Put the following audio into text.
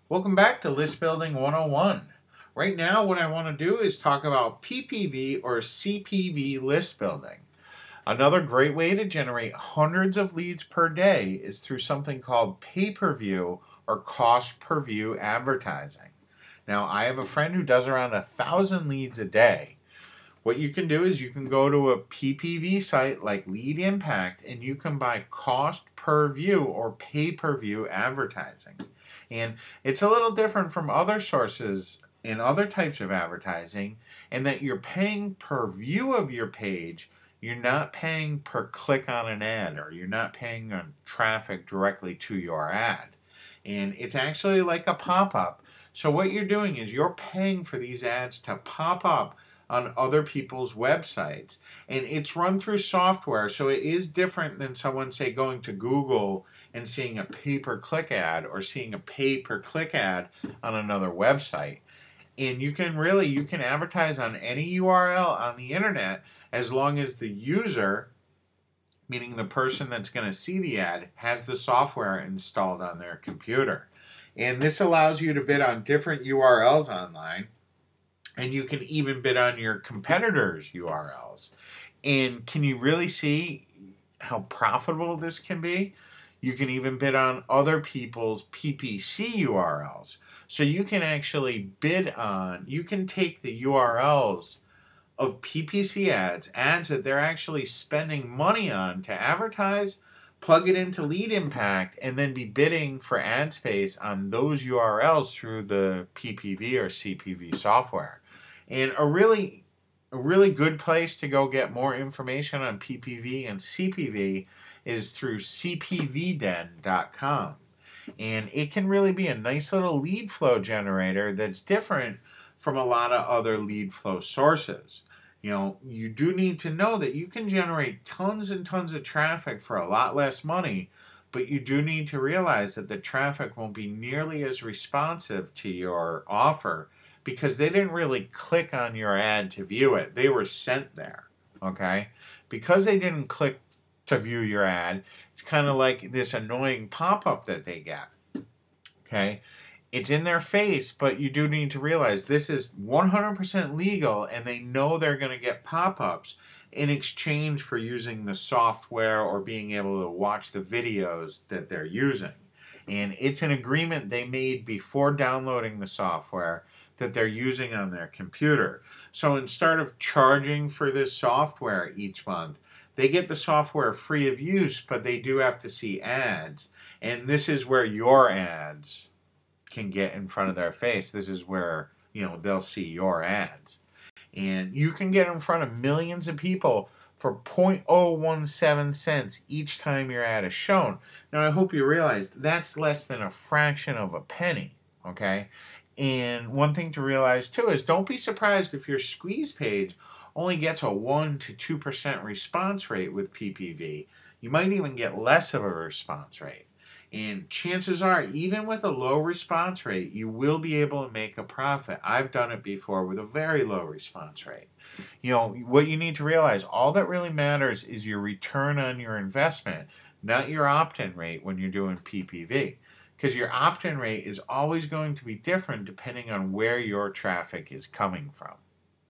Welcome back to List Building 101. Right now, what I want to do is talk about PPV or CPV list building. Another great way to generate hundreds of leads per day is through something called pay-per-view or cost per view advertising. Now, I have a friend who does around 1,000 leads a day. What you can do is you can go to a PPV site like Lead Impact and you can buy cost per view or pay-per-view advertising. And it's a little different from other sources in other types of advertising in that you're paying per view of your page. You're not paying per click on an ad, or you're not paying on traffic directly to your ad. And it's actually like a pop-up. So what you're doing is you're paying for these ads to pop up on other people's websites, and it's run through software, so it is different than someone, say, going to Google and seeing a pay-per-click ad or seeing a pay-per-click ad on another website. And you can advertise on any URL on the internet as long as the user, meaning the person that's going to see the ad, has the software installed on their computer. And this allows you to bid on different URLs online, and you can even bid on your competitors' URLs. And can you really see how profitable this can be? You can even bid on other people's PPC URLs. So you can actually you can take the URLs of PPC ads that they're actually spending money on to advertise, plug it into Lead Impact, and then be bidding for ad space on those URLs through the PPV or CPV software. And a really good place to go get more information on PPV and CPV is through cpvden.com. And it can really be a nice little lead flow generator that's different from a lot of other lead flow sources. You do need to know that you can generate tons and tons of traffic for a lot less money, but you do need to realize that the traffic won't be nearly as responsive to your offer because they didn't really click on your ad to view it. They were sent there, okay? Because they didn't click to view your ad, it's kind of like this annoying pop-up that they get, okay? It's in their face, but you do need to realize this is 100% legal, and they know they're going to get pop-ups in exchange for using the software or being able to watch the videos that they're using. And it's an agreement they made before downloading the software that they're using on their computer. So instead of charging for this software each month, they get the software free of use, but they do have to see ads. And this is where your ads can get in front of their face. This is where, they'll see your ads. And you can get in front of millions of people for 0.017 cents each time your ad is shown. Now, I hope you realize that's less than a fraction of a penny, okay? And one thing to realize, too, is don't be surprised if your squeeze page only gets a 1 to 2% response rate with PPV. You might even get less of a response rate. And chances are, even with a low response rate, you will be able to make a profit. I've done it before with a very low response rate. What you need to realize, all that really matters is your return on your investment, not your opt-in rate when you're doing PPV. Because your opt-in rate is always going to be different depending on where your traffic is coming from.